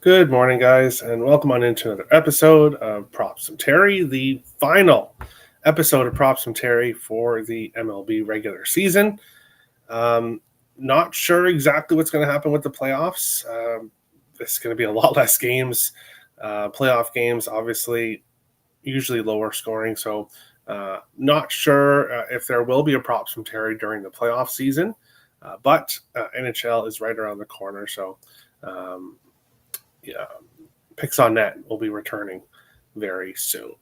Good morning, guys, and welcome on into another episode of Props from Terry, the final episode of Props from Terry for the MLB regular season. Um, Not sure exactly what's going to happen with the playoffs. It's going to be a lot less games. Playoff games, obviously, usually lower scoring. So, not sure if there will be a Props from Terry during the playoff season, but NHL is right around the corner. So, um, yeah, Picks on Net will be returning very soon.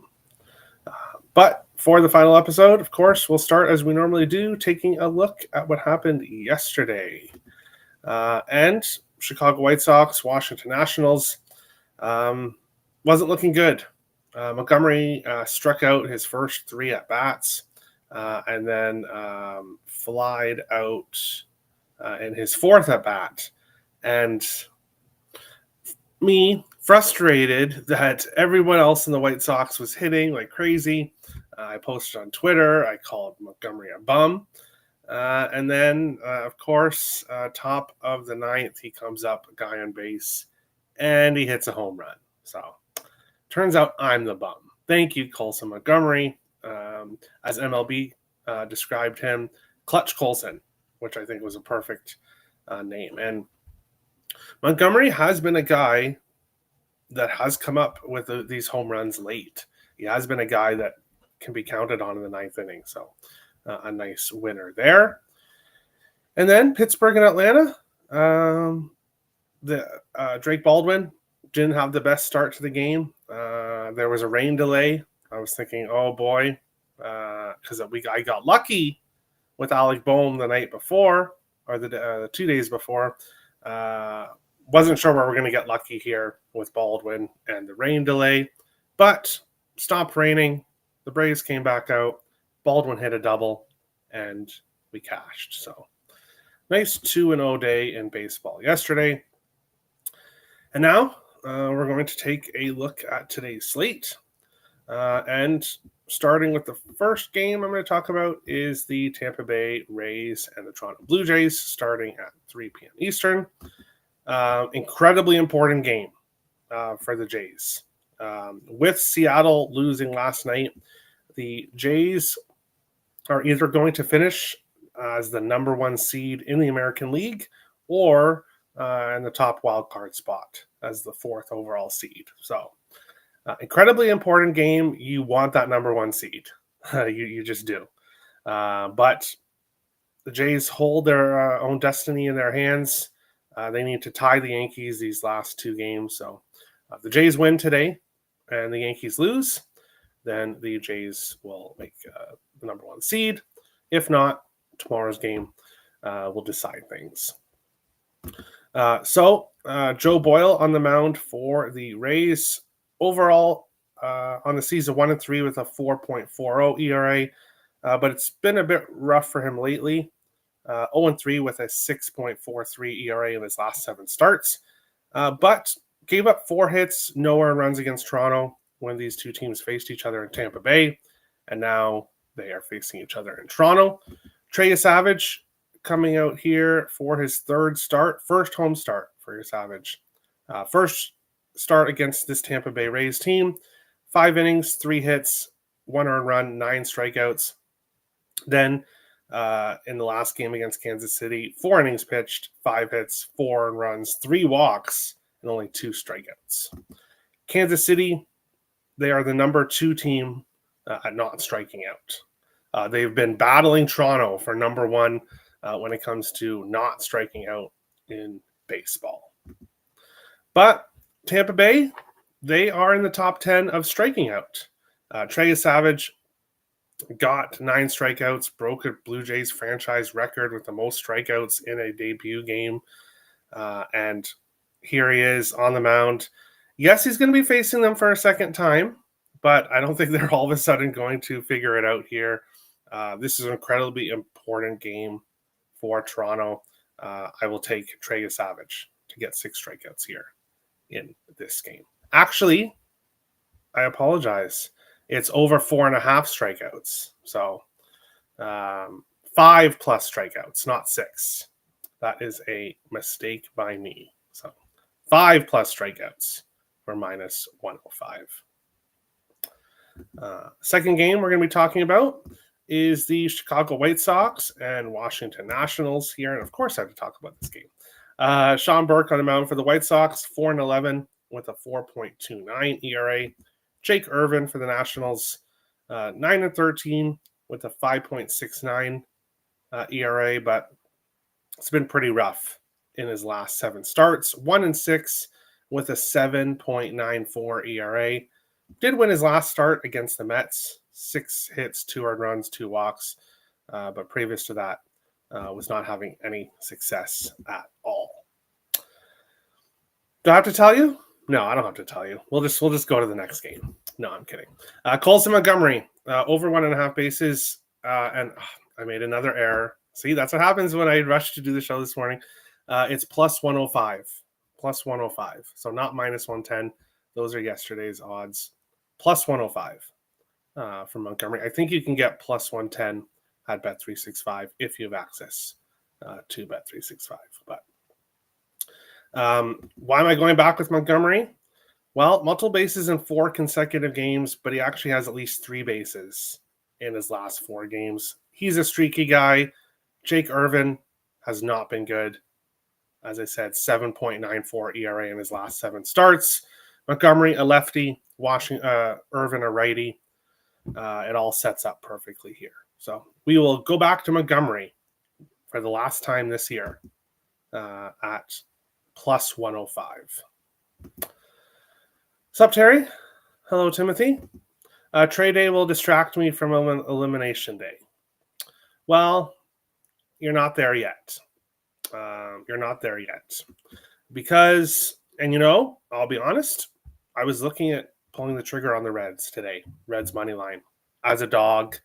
But for the final episode, of course, we'll start as we normally do, taking a look at what happened yesterday. And Chicago White Sox, Washington Nationals, um, wasn't looking good. Montgomery struck out his first three at bats and then flied out in his fourth at bat. And me frustrated that everyone else in the White Sox was hitting like crazy. I posted on Twitter. I called Montgomery a bum. And then, of course, top of the ninth, he comes up, a guy on base, and he hits a home run. So turns out I'm the bum. Thank you, Colson Montgomery. As MLB described him, Clutch Colson, which I think was a perfect name. And Montgomery has been a guy that has come up with these home runs late. He has been a guy that can be counted on in the ninth inning. So a nice winner there. And then Pittsburgh and Atlanta. The Drake Baldwin didn't have the best start to the game. There was a rain delay. I was thinking, oh boy, because I got lucky with Alec Boehm the night before, or the 2 days before. Wasn't sure where we're going to get lucky here with Baldwin and the rain delay, but stopped raining. The Braves came back out. Baldwin hit a double, and we cashed. So nice 2-0 day in baseball yesterday. And now we're going to take a look at today's slate. And starting with the first game I'm going to talk about is the Tampa Bay Rays and the Toronto Blue Jays, starting at 3 p.m. Eastern. Incredibly important game for the Jays. With Seattle losing last night, the Jays are either going to finish as the number one seed in the American League or in the top wild card spot as the fourth overall seed. So incredibly important game. You want that number one seed. You just do. But the Jays hold their own destiny in their hands. They need to tie the Yankees these last two games. So if the Jays win today and the Yankees lose, then the Jays will make the number one seed. If not, tomorrow's game will decide things. So Joe Boyle on the mound for the Rays. Overall, on the season 1-3 with a 4.40 ERA, but it's been a bit rough for him lately. 0-3 with a 6.43 ERA in his last 7 starts, but gave up 4 hits, no earned runs against Toronto when these two teams faced each other in Tampa Bay, and now they are facing each other in Toronto. Trey Savage coming out here for his first home start for Savage. First start against this Tampa Bay Rays team, 5 innings, 3 hits, 1 earned run, 9 strikeouts. Then in the last game against Kansas City, 4 innings pitched, 5 hits, 4 earned runs, 3 walks, and only 2 strikeouts. Kansas City, they are the number 2 team at not striking out. They've been battling Toronto for number 1 when it comes to not striking out in baseball. But Tampa Bay, they are in the top 10 of striking out. Trey Savage got 9 strikeouts, broke a Blue Jays franchise record with the most strikeouts in a debut game. And here he is on the mound. Yes, he's going to be facing them for a second time, but I don't think they're all of a sudden going to figure it out here. This is an incredibly important game for Toronto. I will take Trey Savage to get 6 strikeouts here in this game. Actually, I apologize. It's over 4.5 strikeouts. So 5 plus strikeouts, not 6. That is a mistake by me. So 5 plus strikeouts for minus 105. Second game we're going to be talking about is the Chicago White Sox and Washington Nationals here. And of course, I have to talk about this game. Sean Burke on the mound for the White Sox, 4-11 with a 4.29 ERA. Jake Irvin for the Nationals, 9-13 with a 5.69 ERA, but it's been pretty rough in his last 7 starts. 1-6 with a 7.94 ERA. Did win his last start against the Mets. 6 hits, 2 earned runs, 2 walks. But previous to that, was not having any success at all. Do I have to tell you? No, I don't have to tell you. We'll just go to the next game. No, I'm kidding. Colson Montgomery, over 1.5 bases, and I made another error. See, that's what happens when I rushed to do the show this morning. It's plus 105. Plus 105. So not minus 110. Those are yesterday's odds. Plus 105 from Montgomery. I think you can get plus 110 at Bet365 if you have access to Bet365. But why am I going back with Montgomery? Well, multiple bases in 4 consecutive games, but he actually has at least 3 bases in his last 4 games. He's a streaky guy. Jake Irvin has not been good. As I said, 7.94 ERA in his last 7 starts. Montgomery, a lefty. Irvin, a righty. It all sets up perfectly here. So we will go back to Montgomery for the last time this year at plus 105. What's up, Terry? Hello, Timothy. Trade day will distract me from elimination day. Well, you're not there yet. You're not there yet. Because, and I'll be honest, I was looking at pulling the trigger on the Reds today. Reds money line. As a dog,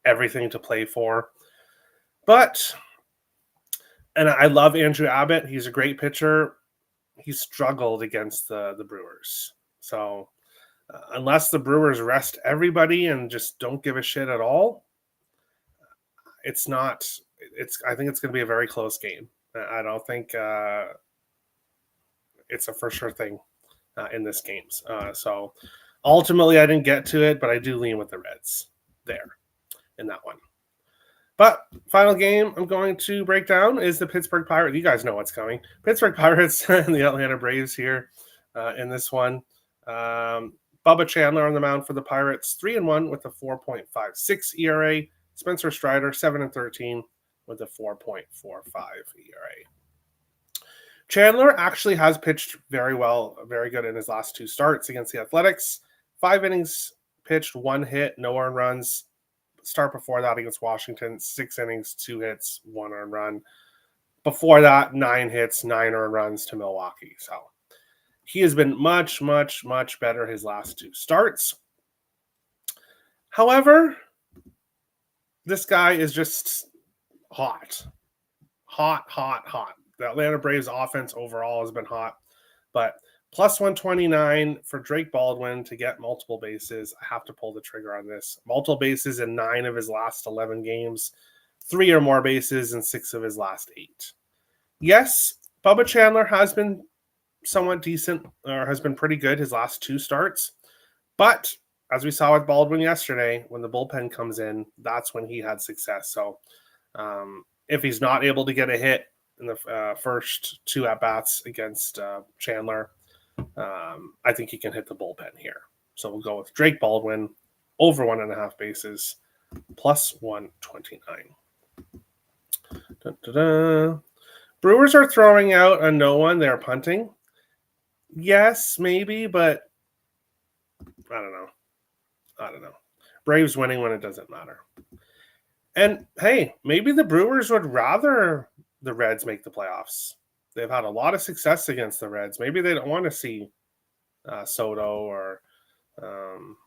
everything to play for. But, and I love Andrew Abbott. He's a great pitcher. He struggled against the Brewers. So, unless the Brewers rest everybody and just don't give a shit at all, I think it's going to be a very close game. I don't think it's a for sure thing in this game. So ultimately, I didn't get to it, but I do lean with the Reds there in that one. But final game I'm going to break down is the Pittsburgh Pirates. You guys know what's coming. Pittsburgh Pirates and the Atlanta Braves here in this one. Bubba Chandler on the mound for the Pirates, 3-1 with a 4.56 ERA. Spencer Strider, 7-13 with a 4.45 ERA. Chandler actually has pitched very well, very good in his last 2 starts against the Athletics. 5 innings pitched, 1 hit, no earned runs. Start before that against Washington, 6 innings, 2 hits, 1 earned run. Before that, 9 hits, 9 earned runs to Milwaukee. So he has been much, much, much better his last 2 starts. However, this guy is just hot. The Atlanta Braves offense overall has been hot. But plus 129 for Drake Baldwin to get multiple bases. I have to pull the trigger on this. Multiple bases in 9 of his last 11 games. 3 or more bases in 6 of his last 8. Yes, Bubba Chandler has been somewhat decent, or has been pretty good his last 2 starts. But as we saw with Baldwin yesterday, when the bullpen comes in, that's when he had success. So if he's not able to get a hit in the first 2 at-bats against Chandler, I think he can hit the bullpen here. So we'll go with Drake Baldwin, over 1.5 bases, plus 129. Brewers are throwing out a no one. They're punting. Yes, maybe, but I don't know. Braves winning when it doesn't matter. And hey, maybe the Brewers would rather the Reds make the playoffs. They've had a lot of success against the Reds. Maybe they don't want to see Soto or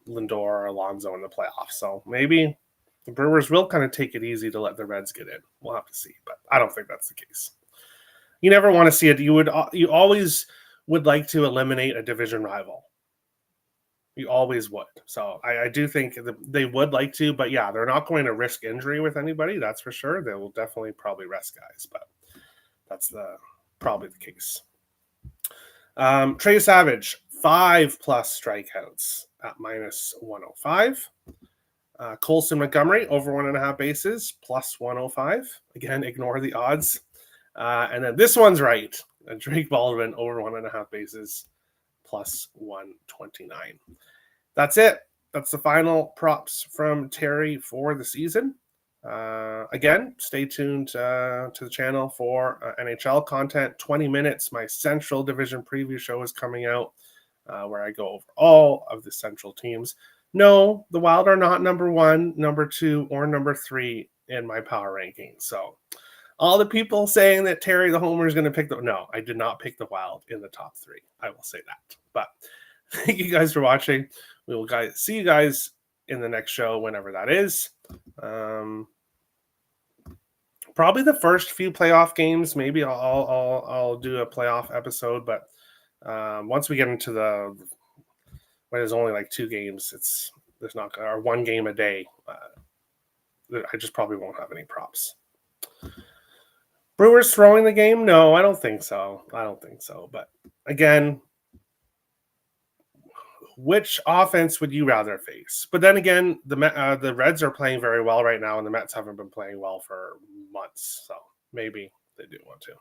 Lindor or Alonso in the playoffs. So maybe the Brewers will kind of take it easy to let the Reds get in. We'll have to see, but I don't think that's the case. You never want to see it. You always would like to eliminate a division rival. You always would. So I do think they would like to, but yeah, they're not going to risk injury with anybody. That's for sure. They will definitely probably rest guys, but that's probably the case. Trey Savage, 5+ strikeouts at -105. Colson Montgomery, over 1.5 bases, +105. Again, ignore the odds. And then this one's right. Drake Baldwin, over 1.5 bases, +129. That's it. That's the final props from Terry for the season. Again, stay tuned to the channel for NHL content. 20 minutes. My Central Division preview show is coming out where I go over all of the Central teams. No, the Wild are not number 1, number 2, or number 3 in my power rankings. So all the people saying that Terry the Homer is going to pick no, I did not pick the Wild in the top 3. I will say that. But thank you guys for watching. We will see you guys in the next show, whenever that is. Probably the first few playoff games. Maybe I'll do a playoff episode, but once we get into when there's only like 2 games, there's not or 1 game a day. I just probably won't have any props. Brewers throwing the game? No, I don't think so. But again, which offense would you rather face? But then again, the Reds are playing very well right now, and the Mets haven't been playing well for months. So maybe they do want to.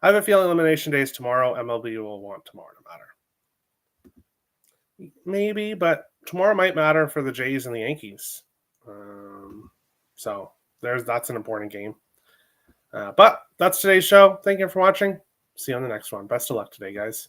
I have a feeling Elimination Day is tomorrow. MLB will want tomorrow to matter. Maybe, but tomorrow might matter for the Jays and the Yankees. So that's an important game. But that's today's show. Thank you for watching. See you on the next one. Best of luck today, guys.